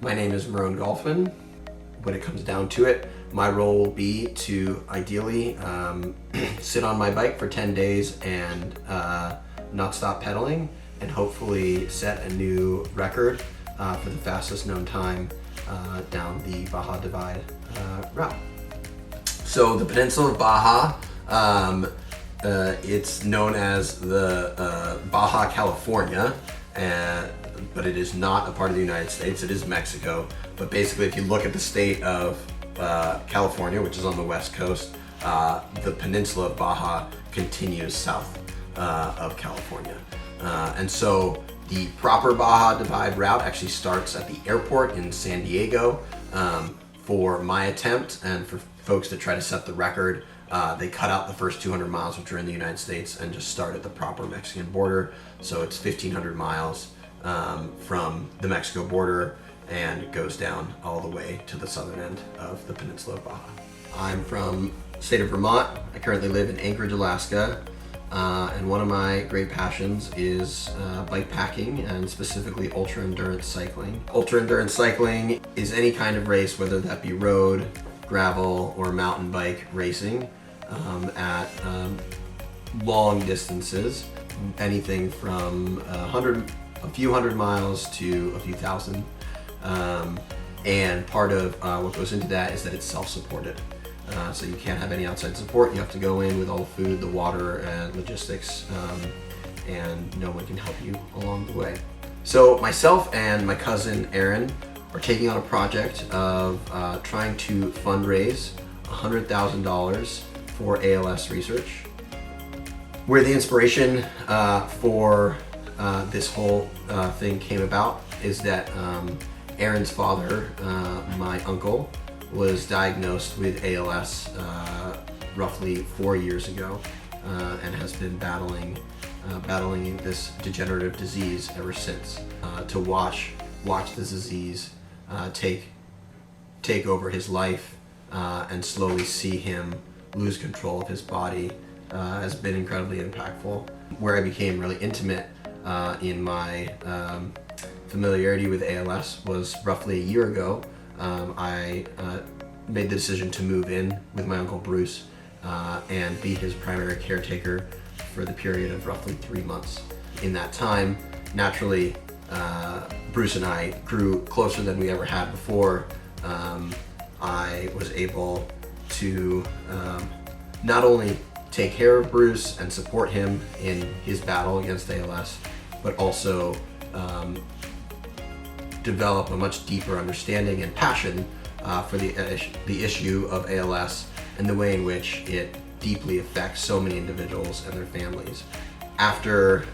My name is Miron Golfman. When it comes down to it, my role will be to ideally sit on my bike for 10 days and not stop pedaling, and hopefully set a new record for the fastest known time down the Baja Divide route. So the peninsula of Baja, it's known as the Baja California, but it is not a part of the United States. It is Mexico. But basically, if you look at the state of California, which is on the west coast, the peninsula of Baja continues south of California. And so the proper Baja Divide route actually starts at the airport in San Diego. For my attempt and for folks that try to set the record, they cut out the first 200 miles, which are in the United States, and just start at the proper Mexican border. So it's 1,500 miles from the Mexico border, and it goes down all the way to the southern end of the peninsula of Baja. I'm from the state of Vermont. I currently live in Anchorage, Alaska, and one of my great passions is bikepacking, and specifically ultra endurance cycling. Ultra endurance cycling is any kind of race, whether that be road, gravel, or mountain bike racing at long distances, anything from a few hundred miles to a few thousand. And part of what goes into that is that it's self-supported. So you can't have any outside support. You have to go in with all the food, the water, and logistics, and no one can help you along the way. So myself and my cousin Aaron are taking on a project of trying to fundraise $100,000 for ALS research. Where the inspiration for this whole thing came about is that Aaron's father, my uncle, was diagnosed with ALS roughly 4 years ago, and has been battling this degenerative disease ever since. To watch this disease take over his life and slowly see him lose control of his body has been incredibly impactful. Where I became really intimate in my familiarity with ALS was roughly a year ago. I made the decision to move in with my uncle Bruce and be his primary caretaker for the period of roughly 3 months. In that time, naturally, Bruce and I grew closer than we ever had before. I was able to not only take care of Bruce and support him in his battle against ALS, but also develop a much deeper understanding and passion for the issue of ALS and the way in which it deeply affects so many individuals and their families. After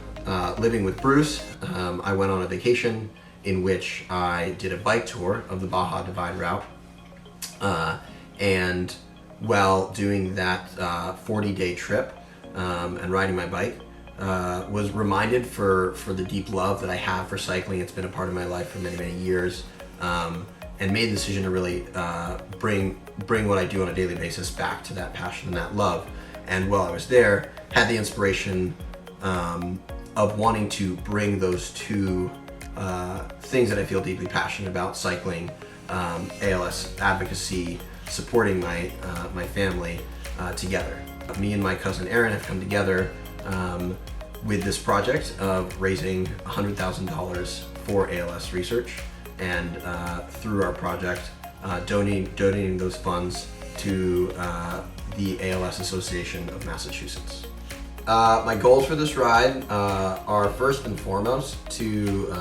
living with Bruce, I went on a vacation in which I did a bike tour of the Baja Divide route, and while doing that 40-day trip and riding my bike, was reminded for the deep love that I have for cycling. It's been a part of my life for many, many years, and made the decision to really bring what I do on a daily basis back to that passion and that love. And while I was there, had the inspiration of wanting to bring those two things that I feel deeply passionate about, cycling, ALS advocacy, supporting my family, together. Me and my cousin Aaron have come together with this project of raising $100,000 for ALS research, and through our project, donating those funds to the ALS Association of Massachusetts. My goals for this ride are first and foremost to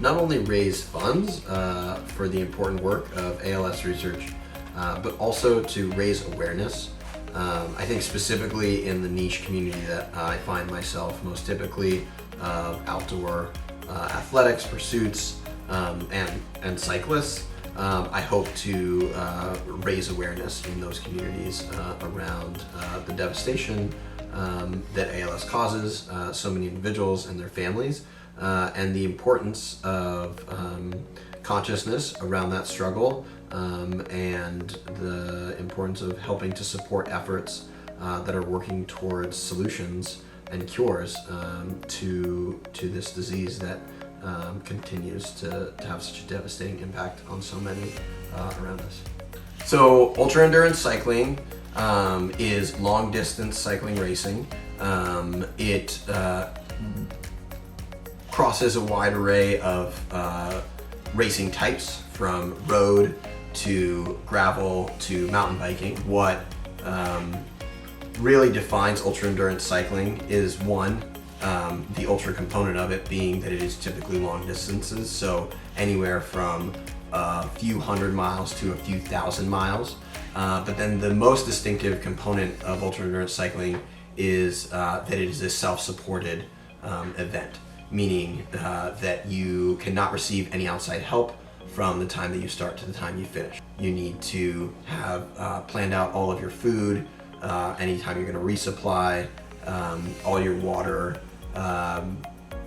not only raise funds for the important work of ALS research, but also to raise awareness. I think specifically in the niche community that I find myself most typically of outdoor athletics, pursuits, and cyclists. I hope to raise awareness in those communities around the devastation that ALS causes so many individuals and their families, and the importance of consciousness around that struggle, and the importance of helping to support efforts that are working towards solutions and cures to this disease that continues to have such a devastating impact on so many around us. So ultra endurance cycling is long distance cycling racing. It crosses a wide array of racing types, from road to gravel to mountain biking. What really defines ultra endurance cycling is one, the ultra component of it being that it is typically long distances, so anywhere from a few hundred miles to a few thousand miles. But then the most distinctive component of ultra endurance cycling is that it is a self-supported event, meaning that you cannot receive any outside help from the time that you start to the time you finish. You need to have planned out all of your food, anytime you're going to resupply, all your water,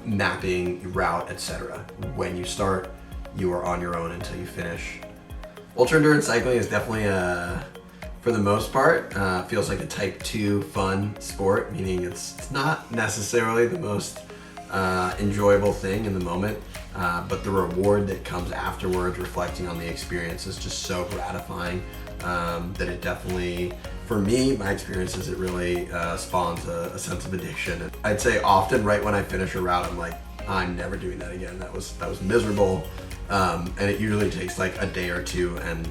mapping your route, etc. When you start, you are on your own until you finish. Ultra endurance cycling is definitely for the most part, feels like a type 2 fun sport, meaning it's not necessarily the most enjoyable thing in the moment, but the reward that comes afterwards, reflecting on the experience, is just so gratifying that it definitely, for me, my experience is it really spawns a sense of addiction. I'd say often right when I finish a route, I'm like, I'm never doing that again. That was miserable. And it usually takes like a day or two, and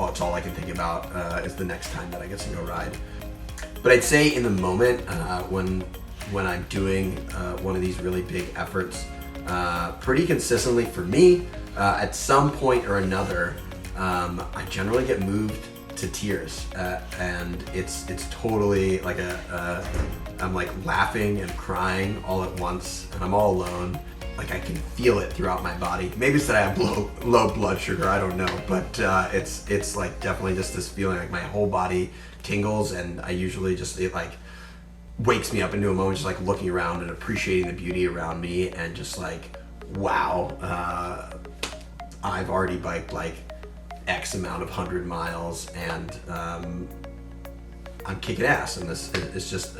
it's all I can think about is the next time that I get to go ride. But I'd say in the moment, when I'm doing one of these really big efforts, pretty consistently for me, at some point or another, I generally get moved to tears, and it's totally like I'm like laughing and crying all at once, and I'm all alone. Like I can feel it throughout my body. Maybe it's that I have low blood sugar, I don't know, but it's like definitely just this feeling like my whole body tingles, and I usually just, it like wakes me up into a moment just like looking around and appreciating the beauty around me, and just like, wow, I've already biked like X amount of 100 miles, and I'm kicking ass, and this is just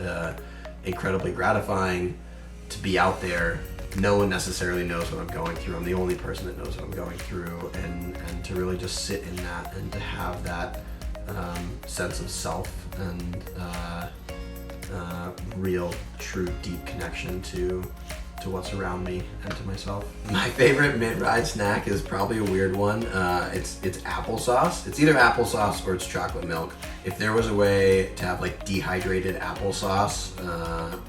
incredibly gratifying to be out there. No one necessarily knows what I'm going through. I'm the only person that knows what I'm going through, and to really just sit in that, and to have that sense of self and real, true, deep connection to what's around me and to myself. My favorite mid-ride snack is probably a weird one. It's applesauce. It's either applesauce or it's chocolate milk. If there was a way to have like dehydrated applesauce,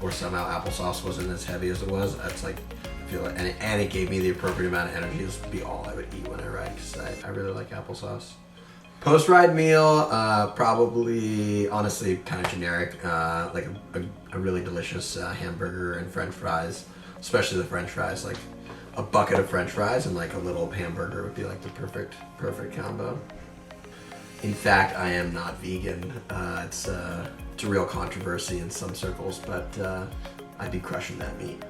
or somehow applesauce wasn't as heavy as it was, that's like, I feel like, and it gave me the appropriate amount of energy, this would be all I would eat when I ride, because I really like applesauce. Post-ride meal, probably, honestly, kind of generic, like a really delicious hamburger and French fries, especially the French fries. Like a bucket of French fries and like a little hamburger would be like the perfect combo. In fact, I am not vegan. It's a real controversy in some circles, but I'd be crushing that meat.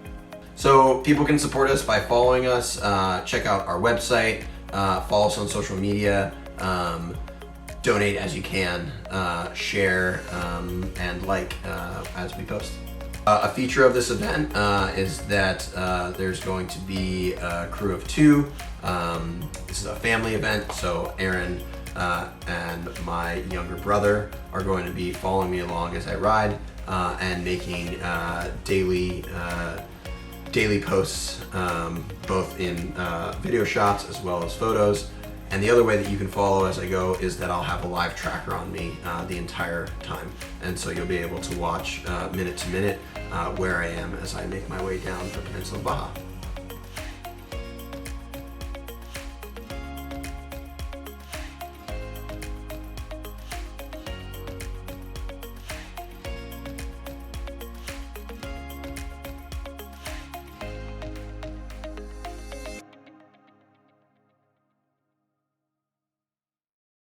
So people can support us by following us, check out our website, follow us on social media, donate as you can, share, and like as we post. A feature of this event is that there's going to be a crew of 2. This is a family event, so Aaron and my younger brother are going to be following me along as I ride, and making daily posts, both in video shots as well as photos. And the other way that you can follow as I go is that I'll have a live tracker on me the entire time. And so you'll be able to watch minute to minute where I am as I make my way down the Peninsula of Baja.